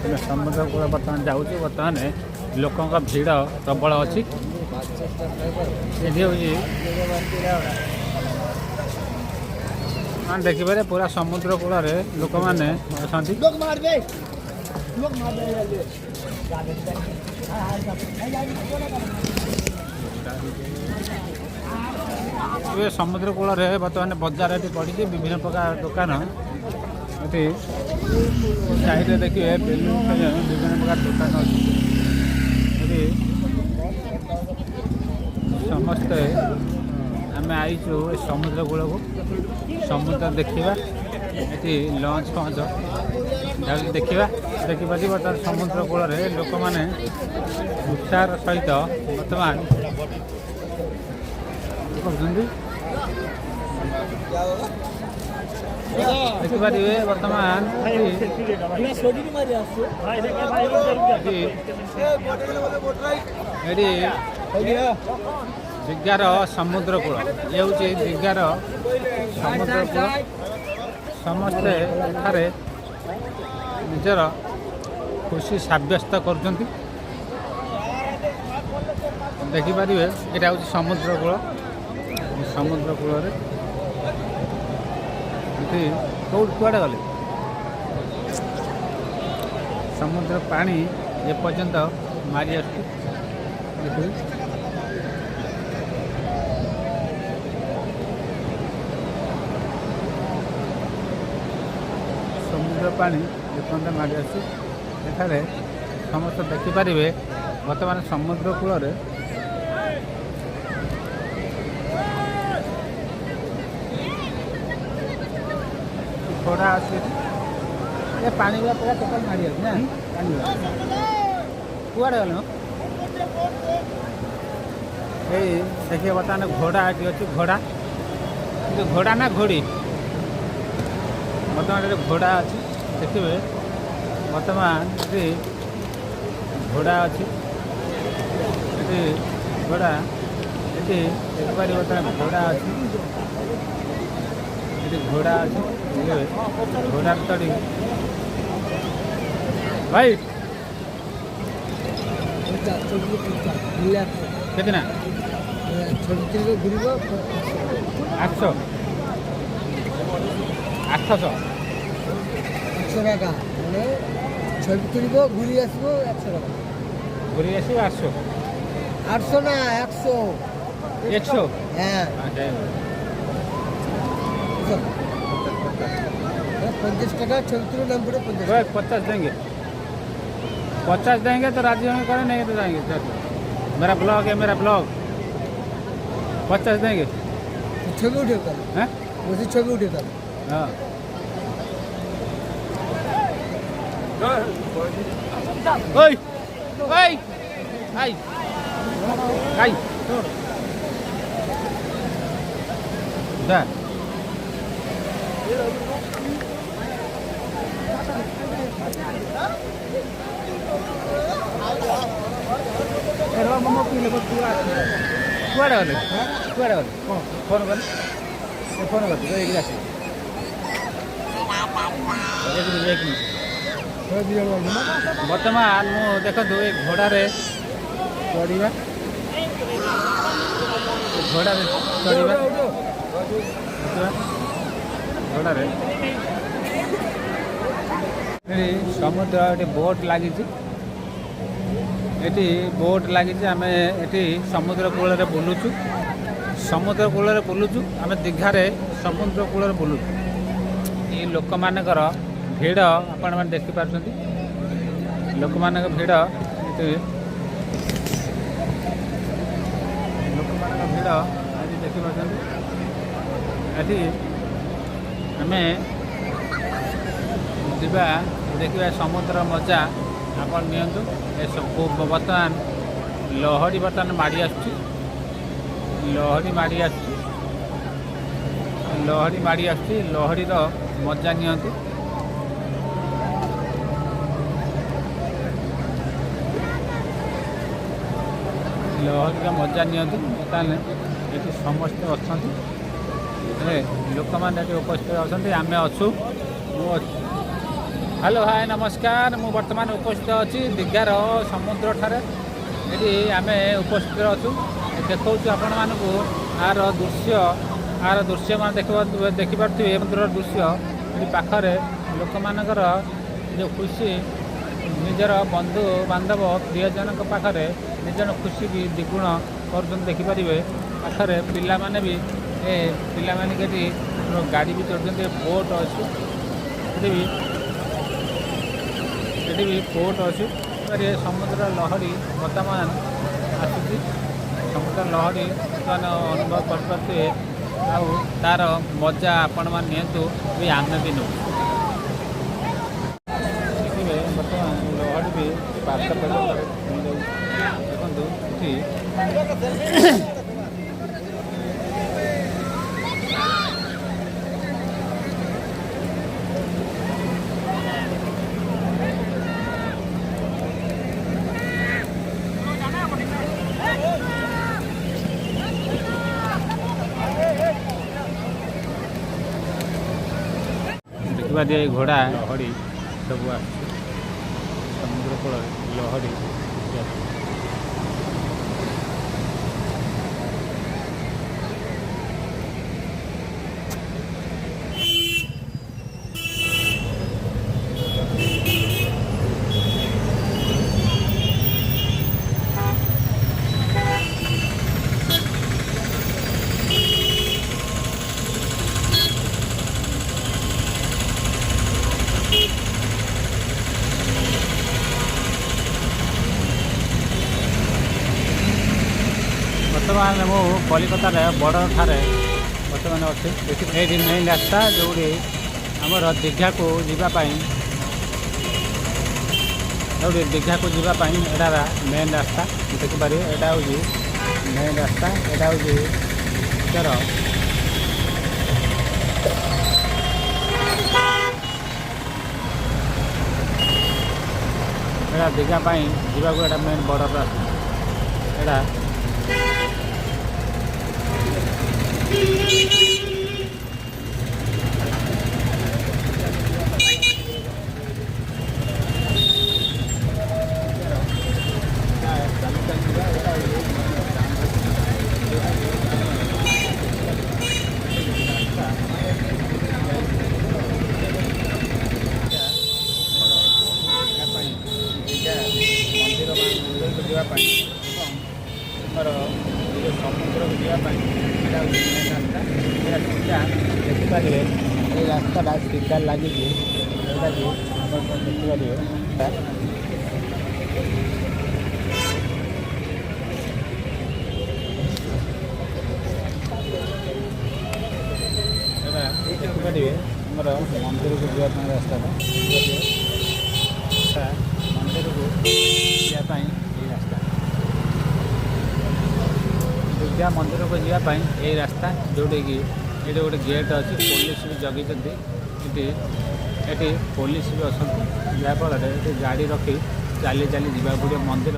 ସମୁଦ୍ର କୂଳ ବର୍ତ୍ତମାନ ଯାଉଛି। ବର୍ତ୍ତମାନ ଲୋକଙ୍କ ଭିଡ଼ ପ୍ରବଳ ଅଛି। ଏଠି ହେଉଛି ଦେଖିପାରେ ପୁରା ସମୁଦ୍ର କୂଳରେ ଲୋକମାନେ ଅଛନ୍ତି। ଏବେ ସମୁଦ୍ର କୂଳରେ ବର୍ତ୍ତମାନ ବଜାର ଏଠି ପଡ଼ିଛି। ବିଭିନ୍ନ ପ୍ରକାର ଦୋକାନ ଏଠି ସାଇଡ଼ରେ ଦେଖିବେ ବେଲୁନ ବିଭିନ୍ନ ପ୍ରକାର ଦୋକାନ ଅଛି। ଏଠି ସମସ୍ତେ ଆମେ ଆଇଛୁ ଏ ସମୁଦ୍ର କୂଳକୁ ସମୁଦ୍ର ଦେଖିବା। ଏଠି ଲଞ୍ଚ ଫଞ୍ଚ ଯାଉଛି ଦେଖିବା। ଦେଖିପାରି ବର୍ତ୍ତମାନ ସମୁଦ୍ର କୂଳରେ ଲୋକମାନେ ଉତ୍ସାହର ସହିତ ବର୍ତ୍ତମାନ କରୁଛନ୍ତି। ଦେଖିପାରିବେ ବର୍ତ୍ତମାନ ଏଠି ଦୀଘାର ସମୁଦ୍ର କୂଳ। ଇଏ ହେଉଛି ଦୀଘାର ସମୁଦ୍ର କୂଳ। ସମସ୍ତେ ଏଠାରେ ନିଜର ଖୁସି ସାବ୍ୟସ୍ତ କରୁଛନ୍ତି। ଦେଖିପାରିବେ ଏଇଟା ହେଉଛି ସମୁଦ୍ର କୂଳ। ସମୁଦ୍ର କୂଳରେ ଏଠି କେଉଁଠି କୁଆଡ଼େ ଗଲେ ସମୁଦ୍ର ପାଣି ଏପର୍ଯ୍ୟନ୍ତ ମାରି ଆସୁଛି। ଏଠି ସମୁଦ୍ର ପାଣି ଏପର୍ଯ୍ୟନ୍ତ ମାରି ଆସୁଛି। ଏଠାରେ ସମସ୍ତେ ଦେଖିପାରିବେ ବର୍ତ୍ତମାନ ସମୁଦ୍ର କୂଳରେ ଘୋଡ଼ା ଅଛି। ଏ ପାଣି ପୁରା ଟୋଟାଲ ମାଡ଼ି ଅଛି ନା ପାଣି କୁଆଡ଼େ ଗଲେ ଏଇ ଦେଖିବେ ବର୍ତ୍ତମାନ ଘୋଡ଼ା ଏଠି ଅଛି। ଘୋଡ଼ା କିନ୍ତୁ ଘୋଡ଼ା ନା ଘୋଡ଼ି ବର୍ତ୍ତମାନ ଏଠି ଘୋଡ଼ା ଅଛି। ଦେଖିବେ ବର୍ତ୍ତମାନ ଏଠି ଘୋଡ଼ା ଅଛି। ଏଠି ଘୋଡ଼ା ଏଠି ଦେଖିପାରିବେ ବର୍ତ୍ତମାନ ଘୋଡ଼ା ଅଛି। ଏଠି ଘୋଡ଼ା ଅଛି। ଘୋଡ଼ା ଚଢ଼ି ଭାଇ କେତେ ନା 800 800 টাকা মানে ছবি তুলব ঘুরে আসবো 100 টাকা। ঘুরে আসবো 800 800 না 100 100 হ্যাঁ 50 টাকা ছবি তুলে নাম পড়ে 50 देंगे 50 देंगे तो राजी होंगे करें नहीं तो जाएंगे सर। मेरा ब्लॉग है मेरा ब्लॉग 50 देंगे ছবি উঠে हैं বসে ছবি উঠে তাহলে हाँ ओए ओए आई आई दा କୁଆଡ଼େ ଗଲେ କୁଆଡ଼େ ଗଲେ ଫୋନ୍ କଲେ ଫୋନ୍ କରିଛି ଏଇଠି ଆସି ବର୍ତ୍ତମାନ ମୁଁ ଦେଖନ୍ତୁ ଏ ଘୋଡ଼ାରେ ଚଢ଼ିବା ଘୋଡ଼ାରେ ଚଢ଼ିବା ଘୋଡ଼ାରେ ଏଠି ସମୁଦ୍ର ଏଠି ବୋଟ୍ ଲାଗିଛି। ଏଠି ବୋଟ୍ ଲାଗିଛି। ଆମେ ଏଠି ସମୁଦ୍ର କୂଳରେ ବୁଲୁଛୁ। ସମୁଦ୍ର କୂଳରେ ବୁଲୁଛୁ ଆମେ ଦୀଘାରେ ସମୁଦ୍ର କୂଳରେ ବୁଲୁଛୁ। ଏଇ ଲୋକମାନଙ୍କର ଭିଡ଼ ଆପଣମାନେ ଦେଖିପାରୁଛନ୍ତି। ଲୋକମାନଙ୍କ ଭିଡ଼ ଲୋକମାନଙ୍କ ଭିଡ଼ ଆଜି ଦେଖିପାରୁଛନ୍ତି। ଏଠି ଆମେ ଯିବା ଦେଖିବା ସମୁଦ୍ର ମଜା ଆପଣ ନିଅନ୍ତୁ। ଏସବୁ ବର୍ତ୍ତମାନ ଲହଡ଼ି ବର୍ତ୍ତମାନ ମାଡ଼ି ଆସୁଛି। ଲହଡ଼ି ମାଡ଼ି ଆସୁଛି। ଲହଡ଼ି ମାଡ଼ି ଆସୁଛି। ଲହଡ଼ିର ମଜା ନିଅନ୍ତୁ। ଲହଡ଼ିର ମଜା ନିଅନ୍ତୁ। ତାହେଲେ ଏଠି ସମସ୍ତେ ଅଛନ୍ତି। ଲୋକମାନେ ଏଠି ଉପସ୍ଥିତ ଅଛନ୍ତି। ଆମେ ଅଛୁ। ମୁଁ ଅଛୁ। हेलो हाय नमस्कार मु वर्तमान उपस्थित अच्छी दीघार समुद्र ठारे ये आम उपस्थित अच्छु देखा आपण मानक आर दृश्य मान देखिपे समुद्र दृश्य ये पाखरे लोक मानकर जो खुशी निजर बंधु बांधव प्रियजन पाखरे निजर खुशी भी द्विगुण कर देखिपारे पाखरे पिला माने भी पिला माने गाड़ी भी चढ़ते बोट अच्छी ये भी पोर्ट अच्छी समुद्र लहरी वर्तमान आसूँ समुद्र लहरी बर्तमान अनुभव करते तार मजा आपण मैंने नियंतु भी आम भी नौ देखिए बर्तमान लहरी भी पार्श्व देखते देखिए घोड़ा लहरी सब समुद्र कूल लहरी बर्तमान मु कलिकतार बॉर्डर ठारे बर्तमान अच्छे ये मेन रास्ता जो आमर दीघा को जीवाई जो दीघा को जीवाई एटा मेन रास्ता देखिपारे यहाँ हूँ मेन रास्ता यहाँ हूँ तर दीघा जीवा मेन बॉर्डर रास्ता यहाँ समुद्र को जावाई रास्ता देखिपारे ये रास्ता सीधा लगी देखिपारे देखिपारे आमर मंदिर को जावाई रास्ता मंदिर को जावाई रास्ता दीघा मंदिर को जावाई यही रास्ता जोटे कि ये गोटे गेट अच्छी पुलिस भी जगी ये पुलिस भी अच्छा जहाँफल गाड़ी रखी चली चली जावाक पड़े मंदिर।